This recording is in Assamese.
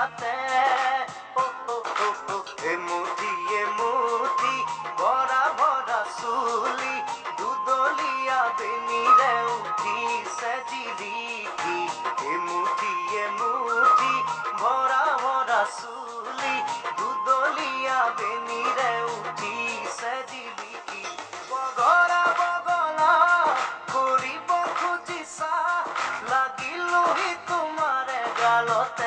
ৰাতে ও ও ও ও এমুতি ভৰা ভৰা চুলি দুদলীয়া বেনিৰে উঠিছে জিলিকি এমুঠি ভৰা ভৰা চুলি দুদলীয়া বেনিৰে উঠিছে জিলিকি বগলা বগলা কৰিব খুজিছা লাগিলোহি তোমাৰে গালতে